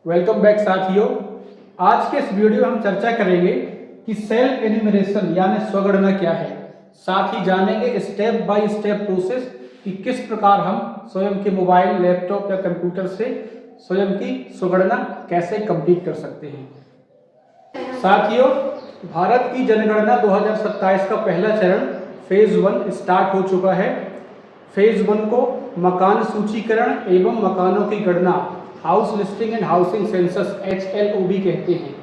Welcome back साथियों। आज के इस वीडियो में हम चर्चा करेंगे कि सेल्फ एन्यूमरेशन यानी स्वगणना क्या है। साथ ही जानेंगे स्टेप बाय स्टेप प्रोसेस कि किस प्रकार हम स्वयं के मोबाइल, लैपटॉप या कंप्यूटर से स्वयं की स्वगणना कैसे कंप्लीट कर सकते हैं। साथियों, भारत की जनगणना 2027 का पहला चरण फेज 1 स्टार्ट हो चुका है। फेज 1 को मकान सूचीकरण एवं मकानों की गणना, house listing and housing census HLOB कहते हैं।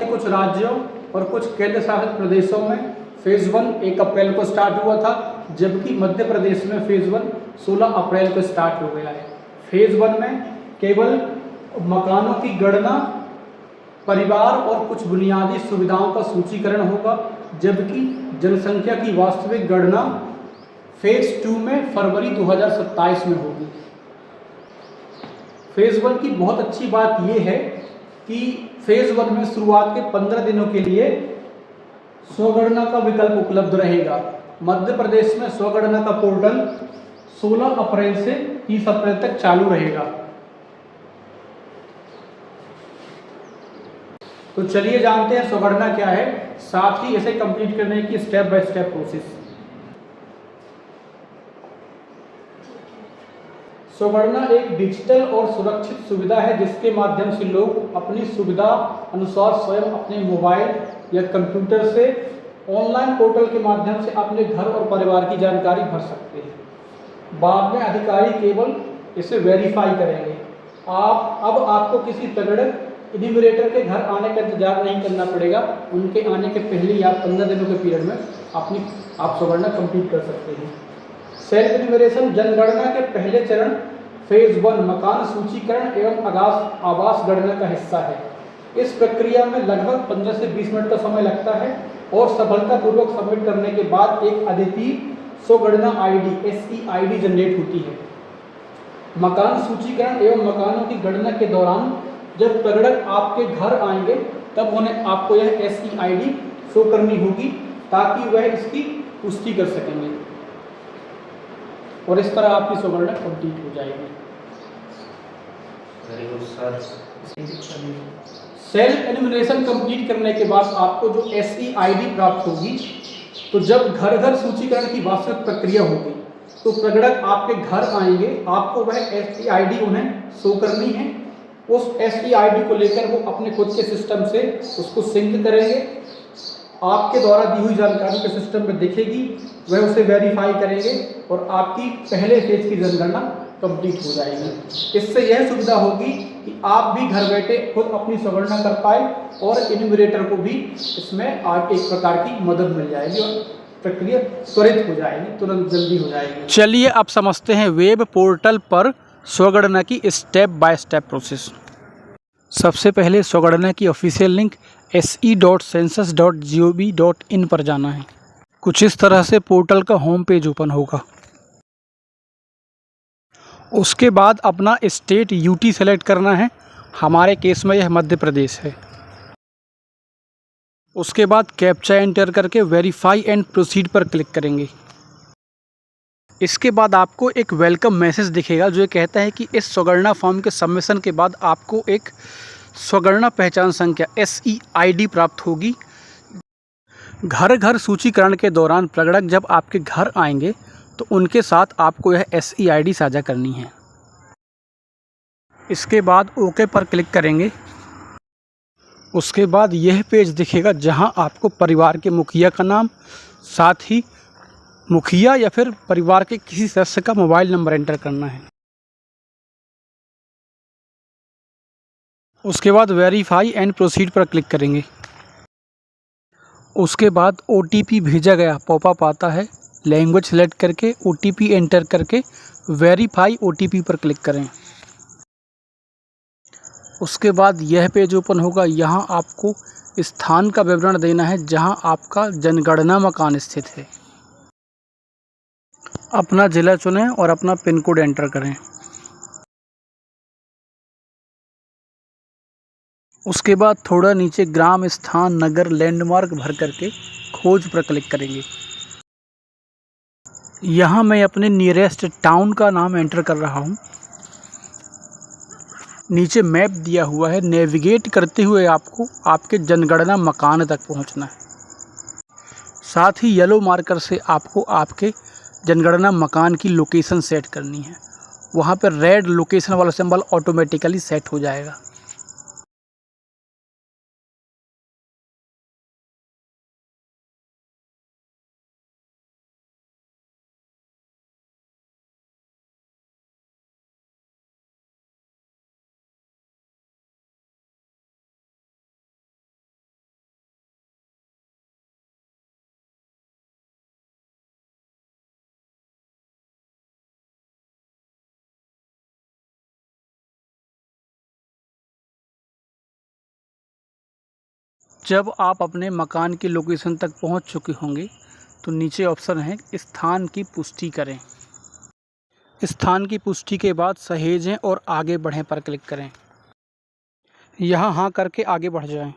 कुछ राज्यों और कुछ केंद्र शासित प्रदेशों में फेज 1 1 अप्रैल को स्टार्ट हुआ था, जबकि मध्य प्रदेश में फेज 1 16 अप्रैल को स्टार्ट हो गया है। फेज 1 में केवल मकानों की गणना, परिवार और कुछ बुनियादी सुविधाओं का सूचीकरण होगा, जबकि जनसंख्या की वास्तविक गणना फेज 2 में फरवरी 2027 में होगी। फेज 1 की बहुत अच्छी बात यह है कि फेज 1 में शुरुआत के 15 दिनों के लिए स्वगणना का विकल्प उपलब्ध रहेगा। मध्य प्रदेश में स्वगणना का पोर्टल 16 अप्रैल से 30 अप्रैल तक चालू रहेगा। तो चलिए जानते हैं स्वगणना क्या है, साथ ही इसे कंप्लीट करने की स्टेप बाय स्टेप प्रोसेस। स्वगणना एक डिजिटल और सुरक्षित सुविधा है जिसके माध्यम से लोग अपनी सुविधा अनुसार स्वयं अपने मोबाइल या कंप्यूटर से ऑनलाइन पोर्टल के माध्यम से अपने घर और परिवार की जानकारी भर सकते हैं। बाद में अधिकारी केवल इसे वेरीफाई करेंगे। अब आपको किसी प्रगणक एन्यूमरेटर के घर आने का इंतजार नहीं करना पड़ेगा। उनके आने के पहले ही आप 15 दिनों के पीरियड में आप स्वगणना कंप्लीट कर सकते हैं। सेल्फ एन्यूमरेशन जनगणना के पहले चरण फेज 1 मकान सूचीकरण एवं आवास गणना का हिस्सा है। इस प्रक्रिया में लगभग 15 से 20 मिनट का समय लगता है और सफलतापूर्वक सबमिट करने के बाद एक अद्वितीय स्वगणना ID SEID जनरेट होती है। मकान सूचीकरण एवं मकानों की गणना के दौरान जब प्रगणक आपके घर आएंगे तब उन्हें आपको यह SEID शो करनी होगी ताकि वह इसकी पुष्टि कर सकेंगे और इस तरह आपकी स्वगणना कंप्लीट हो जाएगी। सेल्फ एन्यूमरेशन कंप्लीट करने के बाद आपको जो SEID प्राप्त होगी, तो जब घर घर सूचीकरण की वास्तविक प्रक्रिया होगी तो प्रगणक आपके घर आएंगे, आपको वह SEID उन्हें शो करनी है। उस SEID को लेकर वो अपने खुद के सिस्टम से उसको सिंक करेंगे। आपके द्वारा दी हुई जानकारी के सिस्टम में दिखेगी, वह उसे वेरीफाई करेंगे और आपकी पहले फेज की जनगणना कंप्लीट हो जाएगी। इससे यह सुविधा होगी कि आप भी घर बैठे खुद अपनी स्वगणना कर पाए और एन्यूमरेटर को भी इसमें एक प्रकार की मदद मिल जाएगी और प्रक्रिया त्वरित हो जाएगी, तुरंत जल्दी हो जाएगी। चलिए अब समझते हैं वेब पोर्टल पर स्वगणना की स्टेप बाय स्टेप प्रोसेस। सबसे पहले स्वगणना की ऑफिशियल लिंक se.census.gov.in पर जाना है। कुछ इस तरह से पोर्टल का होम पेज ओपन होगा। उसके बाद अपना स्टेट UT सेलेक्ट करना है। हमारे केस में यह मध्य प्रदेश है। उसके बाद कैप्चा एंटर करके वेरीफाई एंड प्रोसीड पर क्लिक करेंगे। इसके बाद आपको एक वेलकम मैसेज दिखेगा जो ये कहता है कि इस स्वगणना फॉर्म के सबमिशन के बाद आपको एक स्वगणना पहचान संख्या SEID प्राप्त होगी। घर घर सूचीकरण के दौरान प्रगणक जब आपके घर आएंगे तो उनके साथ आपको यह SEID साझा करनी है। इसके बाद ओके पर क्लिक करेंगे। उसके बाद यह पेज दिखेगा जहां आपको परिवार के मुखिया का नाम, साथ ही मुखिया या फिर परिवार के किसी सदस्य का मोबाइल नंबर एंटर करना है। उसके बाद वेरीफाई एंड प्रोसीड पर क्लिक करेंगे। उसके बाद OTP भेजा गया पॉपअप आता है। लैंग्वेज सेलेक्ट करके OTP एंटर करके वेरीफाई OTP पर क्लिक करें। उसके बाद यह पेज ओपन होगा। यहाँ आपको स्थान का विवरण देना है जहाँ आपका जनगणना मकान स्थित है। अपना ज़िला चुनें और अपना पिन कोड एंटर करें। उसके बाद थोड़ा नीचे ग्राम, स्थान, नगर, लैंडमार्क भर करके खोज पर क्लिक करेंगे। यहाँ मैं अपने नियरेस्ट टाउन का नाम एंटर कर रहा हूँ। नीचे मैप दिया हुआ है, नेविगेट करते हुए आपको आपके जनगणना मकान तक पहुंचना है। साथ ही येलो मार्कर से आपको आपके जनगणना मकान की लोकेशन सेट करनी है। वहाँ पर रेड लोकेशन वाला सिंबल ऑटोमेटिकली सेट हो जाएगा। जब आप अपने मकान की लोकेशन तक पहुंच चुके होंगे तो नीचे ऑप्शन है स्थान की पुष्टि करें। स्थान की पुष्टि के बाद सहेजें और आगे बढ़ें पर क्लिक करें। यहाँ हाँ करके आगे बढ़ जाएं।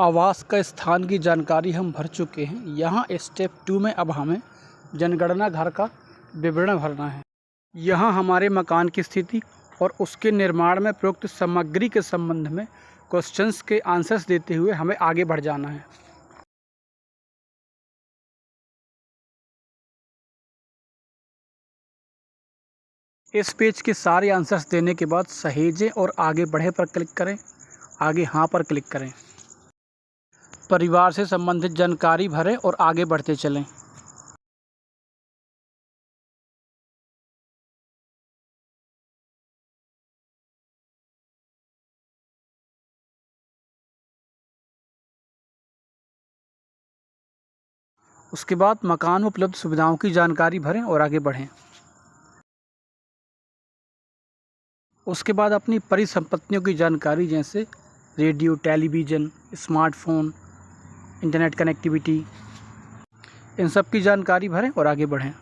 आवास का स्थान की जानकारी हम भर चुके हैं। यहाँ स्टेप 2 में अब हमें जनगणना घर का विवरण भरना है। यहाँ हमारे मकान की स्थिति और उसके निर्माण में प्रयुक्त सामग्री के संबंध में क्वेश्चंस के आंसर्स देते हुए हमें आगे बढ़ जाना है। इस पेज के सारे आंसर्स देने के बाद सहेजें और आगे बढ़े पर क्लिक करें। आगे हाँ पर क्लिक करें। परिवार से संबंधित जानकारी भरें और आगे बढ़ते चलें। उसके बाद मकान में उपलब्ध सुविधाओं की जानकारी भरें और आगे बढ़ें। उसके बाद अपनी परिसंपत्तियों की जानकारी जैसे radio, television, smartphone, internet connectivity, इन सब की जानकारी भरें और आगे बढ़ें।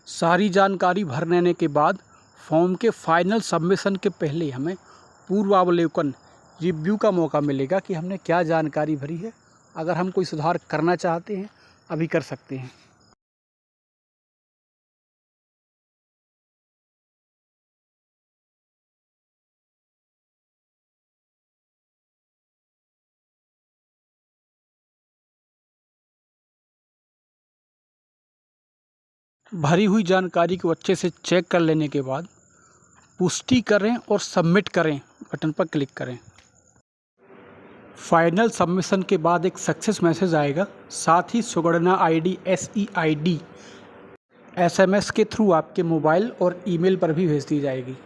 सारी जानकारी भर लेने के बाद फॉर्म के फाइनल सबमिशन के पहले हमें पूर्वावलोकन रिव्यू का मौका मिलेगा कि हमने क्या जानकारी भरी है। अगर हम कोई सुधार करना चाहते हैं अभी कर सकते हैं। भरी हुई जानकारी को अच्छे से चेक कर लेने के बाद पुष्टि करें और सबमिट करें बटन पर क्लिक करें। फाइनल सबमिशन के बाद एक सक्सेस मैसेज आएगा। साथ ही सुगणना आईडी SEID SMS के थ्रू आपके मोबाइल और ईमेल पर भी भेज दी जाएगी।